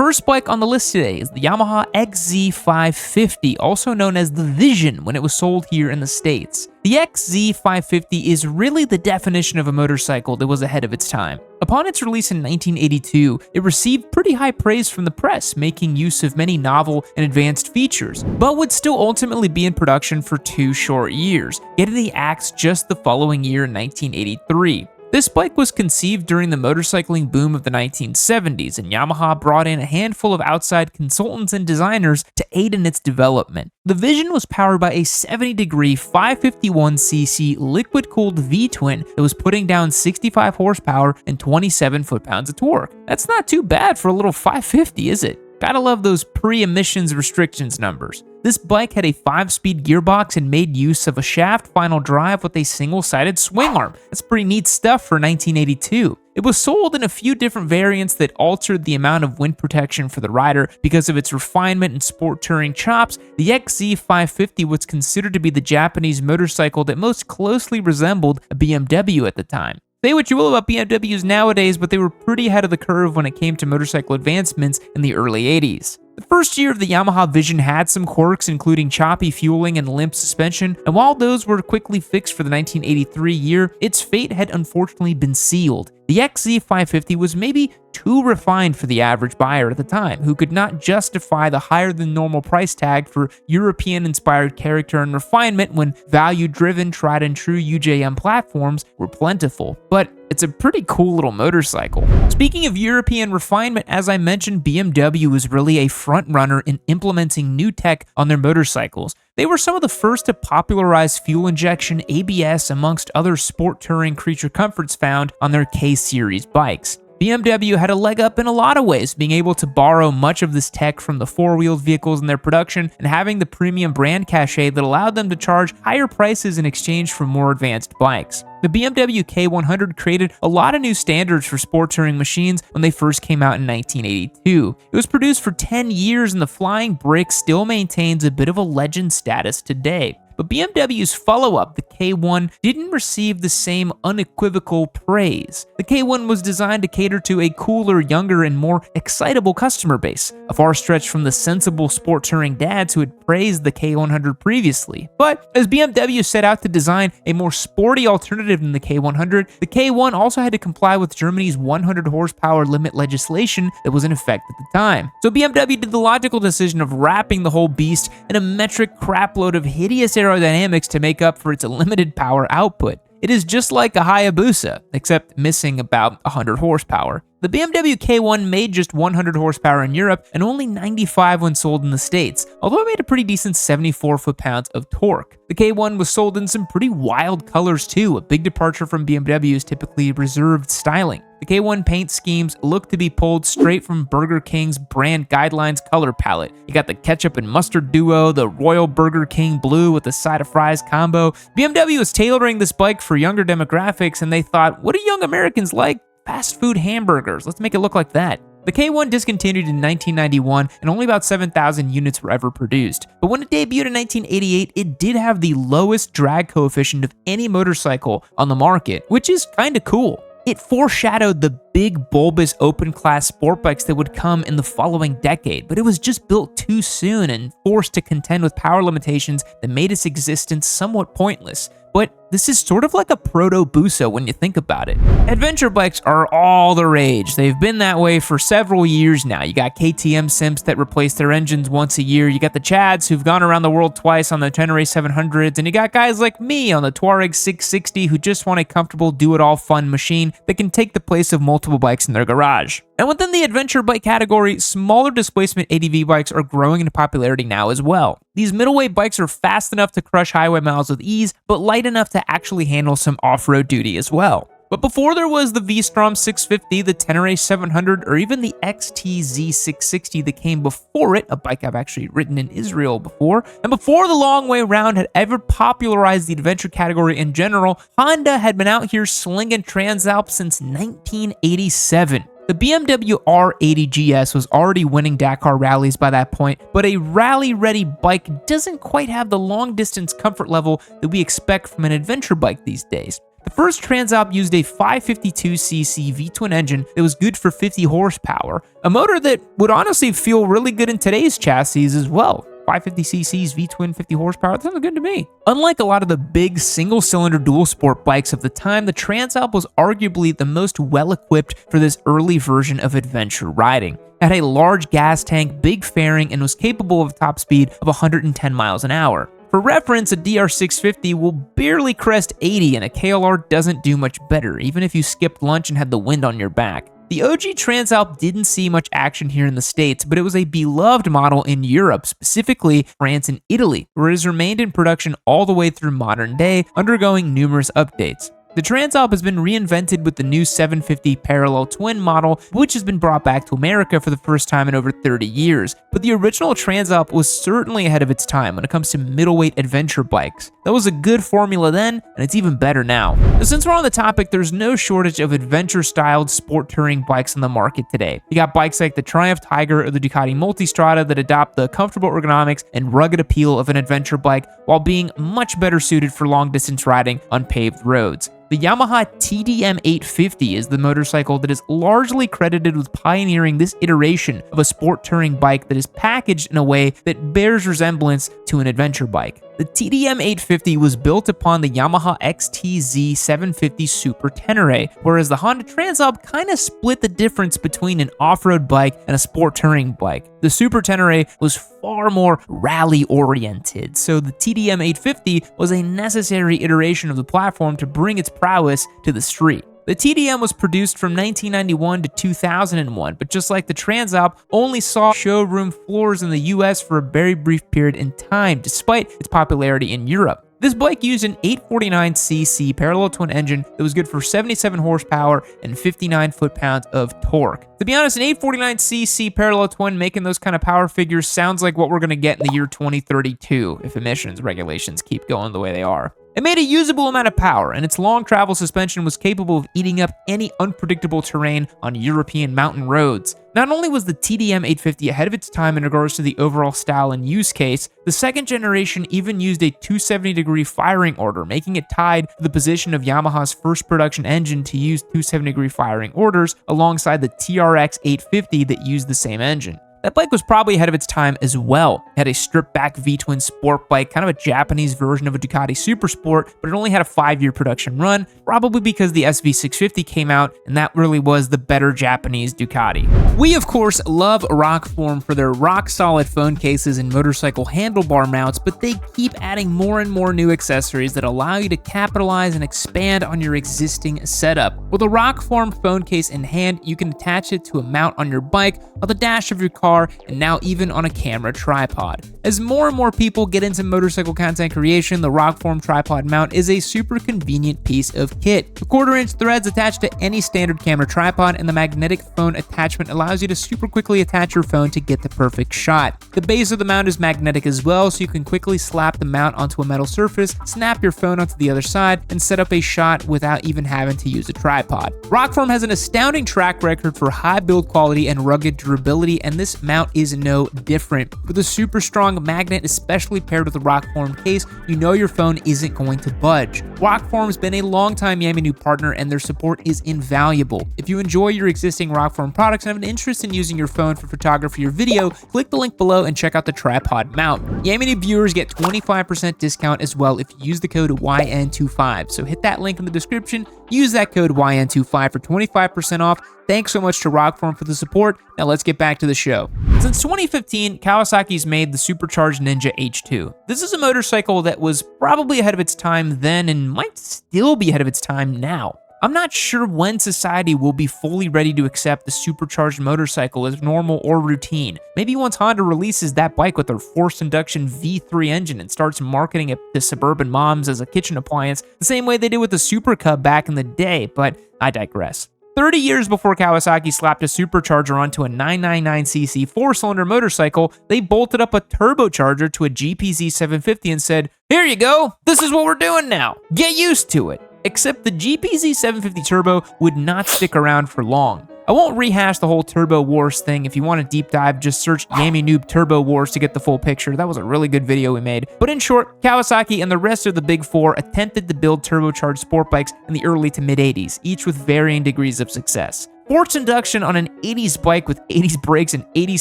First bike on the list today is the Yamaha XZ550, also known as the Vision when it was sold here in the States. The XZ550 is really the definition of a motorcycle that was ahead of its time. Upon its release in 1982, it received pretty high praise from the press, making use of many novel and advanced features, but would still ultimately be in production for 2 short years, getting the axe just the following year in 1983. This bike was conceived during the motorcycling boom of the 1970s, and Yamaha brought in a handful of outside consultants and designers to aid in its development. The Vision was powered by a 70-degree 551cc liquid-cooled V-twin that was putting down 65 horsepower and 27 foot-pounds of torque. That's not too bad for a little 550, is it? Gotta love those pre-emissions restrictions numbers. This bike had a 5-speed gearbox and made use of a shaft final drive with a single-sided swing arm. That's pretty neat stuff for 1982. It was sold in a few different variants that altered the amount of wind protection for the rider. Because of its refinement and sport touring chops, the XZ550 was considered to be the Japanese motorcycle that most closely resembled a BMW at the time. Say what you will about BMWs nowadays, but they were pretty ahead of the curve when it came to motorcycle advancements in the early 80s. The first year of the Yamaha Vision had some quirks, including choppy fueling and limp suspension, and while those were quickly fixed for the 1983 year, its fate had unfortunately been sealed. The XZ550 was maybe too refined for the average buyer at the time, who could not justify the higher-than-normal price tag for European-inspired character and refinement when value-driven, tried-and-true UJM platforms were plentiful. But it's a pretty cool little motorcycle. Speaking of European refinement, as I mentioned, BMW was really a front-runner in implementing new tech on their motorcycles. They were some of the first to popularize fuel injection, ABS, amongst other sport touring creature comforts found on their K-series bikes. BMW had a leg up in a lot of ways, being able to borrow much of this tech from the four-wheeled vehicles in their production and having the premium brand cachet that allowed them to charge higher prices in exchange for more advanced bikes. The BMW K100 created a lot of new standards for sport touring machines when they first came out in 1982. It was produced for 10 years, and the Flying Brick still maintains a bit of a legend status today. But BMW's follow-up, the K1, didn't receive the same unequivocal praise. The K1 was designed to cater to a cooler, younger, and more excitable customer base, a far stretch from the sensible sport touring dads who had praised the K100 previously. But as BMW set out to design a more sporty alternative than the K100, the K1 also had to comply with Germany's 100 horsepower limit legislation that was in effect at the time. So BMW did the logical decision of wrapping the whole beast in a metric crapload of hideous aerodynamics to make up for its limited power output. It is just like a Hayabusa, except missing about 100 horsepower. The BMW K1 made just 100 horsepower in Europe and only 95 when sold in the States, although it made a pretty decent 74 foot-pounds of torque. The K1 was sold in some pretty wild colors too, a big departure from BMW's typically reserved styling. The K1 paint schemes look to be pulled straight from Burger King's brand guidelines color palette. You got the ketchup and mustard duo, the Royal Burger King blue with the side of fries combo. BMW was tailoring this bike for younger demographics, and they thought, what do young Americans like? Fast food hamburgers. Let's make it look like that. The K1 discontinued in 1991, and only about 7,000 units were ever produced. But when it debuted in 1988, it did have the lowest drag coefficient of any motorcycle on the market, which is kinda cool. It foreshadowed the big, bulbous, open-class sport bikes that would come in the following decade, but it was just built too soon and forced to contend with power limitations that made its existence somewhat pointless. But this is sort of like a proto-Busa when you think about it. Adventure bikes are all the rage. They've been that way for several years now. You got KTM simps that replace their engines once a year. You got the Chads who've gone around the world twice on the Tenere 700s. And you got guys like me on the Touareg 660 who just want a comfortable, do-it-all fun machine that can take the place of multiple bikes in their garage. And within the adventure bike category, smaller displacement ADV bikes are growing in popularity now as well. These middleweight bikes are fast enough to crush highway miles with ease, but light enough to actually handle some off-road duty as well. But before there was the V-Strom 650, the Tenere 700, or even the XTZ660 that came before it, a bike I've actually ridden in Israel before, and before the long way round had ever popularized the adventure category in general, Honda had been out here slinging TransAlp since 1987. The BMW R80 GS was already winning Dakar rallies by that point, but a rally-ready bike doesn't quite have the long-distance comfort level that we expect from an adventure bike these days. The The first TransAlp used a 552cc V-twin engine that was good for 50 horsepower, a motor that would honestly feel really good in today's chassis as well. 550cc's V-twin 50 horsepower, that sounds good to me. Unlike a lot of the big single-cylinder dual-sport bikes of the time, the TransAlp was arguably the most well-equipped for this early version of adventure riding. It had a large gas tank, big fairing, and was capable of a top speed of 110 miles an hour. For reference, a DR650 will barely crest 80, and a KLR doesn't do much better, even if you skipped lunch and had the wind on your back. The OG TransAlp didn't see much action here in the States, but it was a beloved model in Europe, specifically France and Italy, where it has remained in production all the way through modern day, undergoing numerous updates. The TransAlp has been reinvented with the new 750 parallel twin model, which has been brought back to America for the first time in over 30 years. But the original TransAlp was certainly ahead of its time when it comes to middleweight adventure bikes. That was a good formula then, and it's even better now. But since we're on the topic, there's no shortage of adventure-styled sport touring bikes on the market today. You got bikes like the Triumph Tiger or the Ducati Multistrada that adopt the comfortable ergonomics and rugged appeal of an adventure bike while being much better suited for long-distance riding on paved roads. The Yamaha TDM850 is the motorcycle that is largely credited with pioneering this iteration of a sport touring bike that is packaged in a way that bears resemblance to an adventure bike. The TDM850 was built upon the Yamaha XZ550 Super Tenere, whereas the Honda TransAlp kind of split the difference between an off-road bike and a sport touring bike. The Super Tenere was far more rally-oriented, so the TDM850 was a necessary iteration of the platform to bring its prowess to the street. The TDM was produced from 1991 to 2001, but just like the TransAlp, only saw showroom floors in the US for a very brief period in time, despite its popularity in Europe. This bike used an 849cc parallel twin engine that was good for 77 horsepower and 59 foot-pounds of torque. To be honest, an 849cc parallel twin making those kind of power figures sounds like what we're going to get in the year 2032 if emissions regulations keep going the way they are. It made a usable amount of power, and its long travel suspension was capable of eating up any unpredictable terrain on European mountain roads. Not only was the TDM850 ahead of its time in regards to the overall style and use case, the second generation even used a 270-degree firing order, making it tied to the position of Yamaha's first production engine to use 270-degree firing orders alongside the TRX 850 that used the same engine. That bike was probably ahead of its time as well. It had a stripped-back V-twin sport bike, kind of a Japanese version of a Ducati Super Sport, but it only had a 5-year production run, probably because the SV650 came out, and that really was the better Japanese Ducati. We, of course, love Rockform for their rock-solid phone cases and motorcycle handlebar mounts, but they keep adding more and more new accessories that allow you to capitalize and expand on your existing setup. With a Rockform phone case in hand, you can attach it to a mount on your bike, on the dash of your car, and now even on a camera tripod. As more and more people get into motorcycle content creation, the Rockform tripod mount is a super convenient piece of kit. The 1/4-inch threads attached to any standard camera tripod, and the magnetic phone attachment allows you to super quickly attach your phone to get the perfect shot. The base of the mount is magnetic as well, so you can quickly slap the mount onto a metal surface, snap your phone onto the other side, and set up a shot without even having to use a tripod. Rockform has an astounding track record for high build quality and rugged durability, and this mount is no different. With a super strong magnet, especially paired with a Rockform case, you know your phone isn't going to budge. Rockform has been a long-time Yamaha partner, and their support is invaluable. If you enjoy your existing Rockform products and have an interest in using your phone for photography or video, click the link below and check out the tripod mount. Yamaha viewers get 25% discount as well if you use the code YN25, so hit that link in the description, use that code YN25 for 25% off. Thanks so much to Rockform for the support. Now let's get back to the show. Since 2015, Kawasaki's made the supercharged Ninja H2. This is a motorcycle that was probably ahead of its time then and might still be ahead of its time now. I'm not sure when society will be fully ready to accept the supercharged motorcycle as normal or routine. Maybe once Honda releases that bike with their forced induction V3 engine and starts marketing it to suburban moms as a kitchen appliance the same way they did with the Super Cub back in the day, but I digress. 30 years before Kawasaki slapped a supercharger onto a 999cc 4-cylinder motorcycle, they bolted up a turbocharger to a GPZ750 and said, "Here you go, this is what we're doing now, get used to it." Except the GPZ750 Turbo would not stick around for long. I won't rehash the whole Turbo Wars thing. If you want a deep dive, just search Yami Noob Turbo Wars to get the full picture. That was a really good video we made. But in short, Kawasaki and the rest of the big four attempted to build turbocharged sport bikes in the early to mid-80s, each with varying degrees of success. Forced induction on an 80s bike with 80s brakes and 80s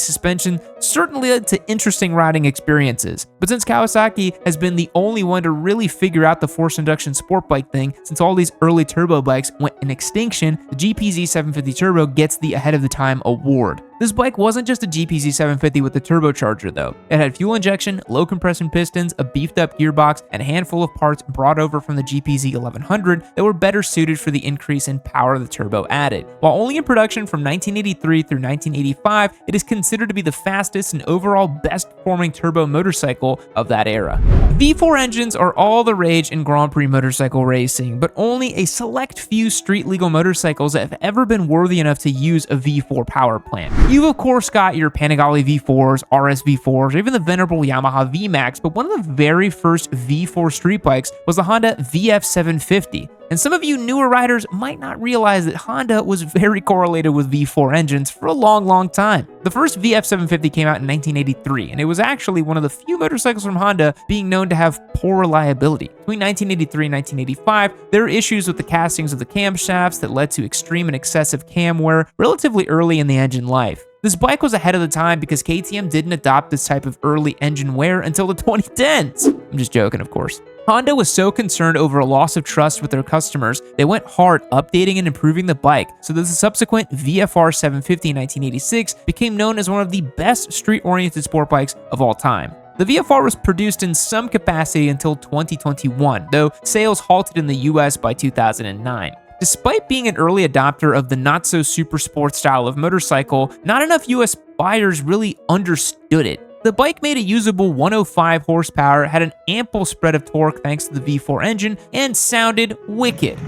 suspension certainly led to interesting riding experiences. But since Kawasaki has been the only one to really figure out the forced induction sport bike thing since all these early turbo bikes went in extinction, the GPZ750 Turbo gets the Ahead of the Time award. This bike wasn't just a GPZ750 with a turbocharger though. It had fuel injection, low compression pistons, a beefed up gearbox, and a handful of parts brought over from the GPZ1100 that were better suited for the increase in power the turbo added. While only in production from 1983 through 1985, it is considered to be the fastest and overall best performing turbo motorcycle of that era. V4 engines are all the rage in Grand Prix motorcycle racing, but only a select few street legal motorcycles have ever been worthy enough to use a V4 power plant. You've of course got your Panigale V4s, RS V4s, or even the venerable Yamaha VMAX, but one of the very first V4 street bikes was the Honda VF750. And some of you newer riders might not realize that Honda was very correlated with V4 engines for a long time. The first VF750 came out in 1983, and it was actually one of the few motorcycles from Honda being known to have poor reliability. Between 1983 and 1985, there were issues with the castings of the camshafts that led to extreme and excessive cam wear relatively early in the engine life. This bike was ahead of the time because KTM didn't adopt this type of early engine wear until the 2010s. I'm just joking, of course. Honda was so concerned over a loss of trust with their customers, they went hard updating and improving the bike, so that the subsequent VFR 750 in 1986 became known as one of the best street-oriented sport bikes of all time. The VFR was produced in some capacity until 2021, though sales halted in the US by 2009. Despite being an early adopter of the not-so-super sport style of motorcycle, not enough US buyers really understood it. The bike made a usable 105 horsepower, had an ample spread of torque thanks to the V4 engine, and sounded wicked.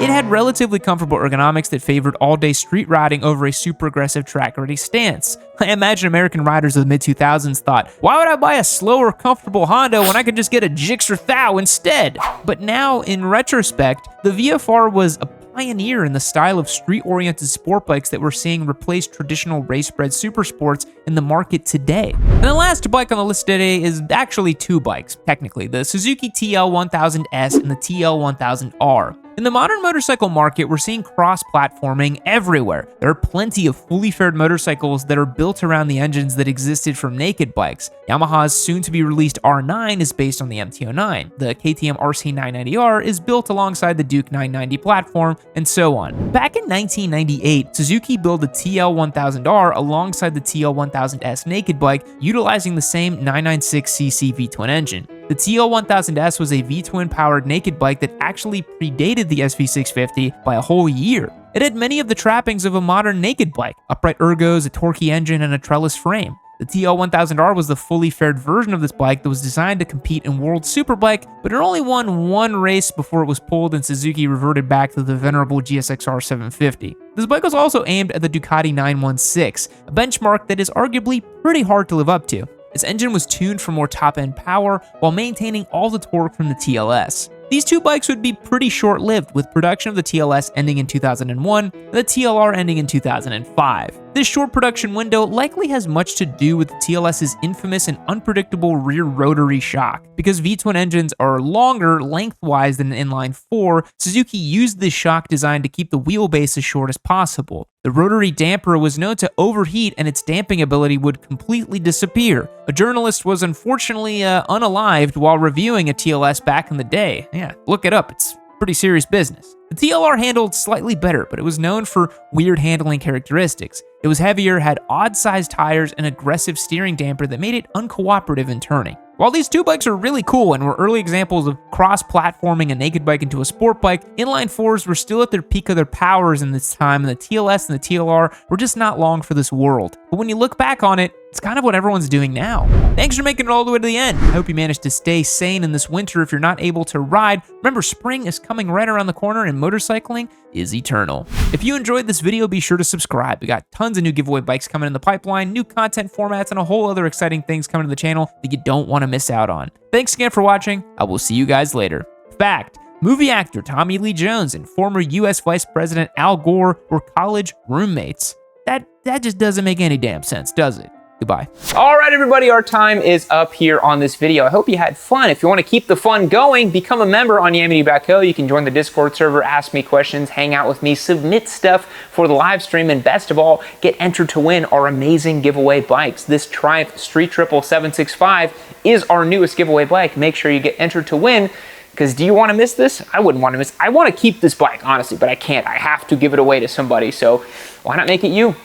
It had relatively comfortable ergonomics that favored all-day street riding over a super aggressive track-ready stance. I imagine American riders of the mid-2000s thought, why would I buy a slower, comfortable Honda when I could just get a Gixxer Thau instead? But now, in retrospect, the VFR was a pioneer in the style of street-oriented sport bikes that we're seeing replace traditional race-bred super sports in the market today. And the last bike on the list today is actually two bikes, technically, the Suzuki TL1000S and the TL1000R. In the modern motorcycle market, we're seeing cross-platforming everywhere. There are plenty of fully fared motorcycles that are built around the engines that existed from naked bikes. Yamaha's soon-to-be-released R9 is based on the MT-09. The KTM RC990R is built alongside the Duke 990 platform, and so on. Back in 1998, Suzuki built the TL1000R alongside the TL1000S naked bike, utilizing the same 996cc V-twin engine. The TL1000S was a V-twin powered naked bike that actually predated the SV650 by a whole year. It had many of the trappings of a modern naked bike, upright ergos, a torquey engine, and a trellis frame. The TL1000R was the fully fared version of this bike that was designed to compete in World Superbike, but it only won one race before it was pulled and Suzuki reverted back to the venerable GSXR 750. This bike was also aimed at the Ducati 916, a benchmark that is arguably pretty hard to live up to. Its engine was tuned for more top-end power while maintaining all the torque from the TLS. These two bikes would be pretty short-lived, with production of the TLS ending in 2001 and the TLR ending in 2005. This short production window likely has much to do with the TLS's infamous and unpredictable rear rotary shock. Because V-twin engines are longer lengthwise than an inline 4, Suzuki used this shock design to keep the wheelbase as short as possible. The rotary damper was known to overheat and its damping ability would completely disappear. A journalist was unfortunately unalived while reviewing a TLS back in the day. Yeah, look it up, it's pretty serious business. The TLR handled slightly better, but it was known for weird handling characteristics. It was heavier, had odd-sized tires, and aggressive steering damper that made it uncooperative in turning. While these two bikes are really cool and were early examples of cross-platforming a naked bike into a sport bike, inline 4s were still at their peak of their powers in this time, and the TLS and the TLR were just not long for this world. But when you look back on it, it's kind of what everyone's doing now. Thanks for making it all the way to the end. I hope you managed to stay sane in this winter if you're not able to ride. Remember, spring is coming right around the corner and motorcycling is eternal. If you enjoyed this video, be sure to subscribe. We got tons of new giveaway bikes coming in the pipeline, new content formats, and a whole other exciting things coming to the channel that you don't want to miss out on. Thanks again for watching. I will see you guys later. Fact, Movie actor Tommy Lee Jones and former US Vice President Al Gore were college roommates. That just doesn't make any damn sense, does it? Goodbye. All right, everybody, our time is up here on this video. I hope you had fun. If you want to keep the fun going, become a member on Yamity.co. You can join the Discord server, ask me questions, hang out with me, submit stuff for the live stream, and best of all, get entered to win our amazing giveaway bikes. This Triumph Street Triple 765 is our newest giveaway bike. Make sure you get entered to win, because do you want to miss this? I wouldn't want to miss. I want to keep this bike, honestly, but I can't. I have to give it away to somebody, so why not make it you?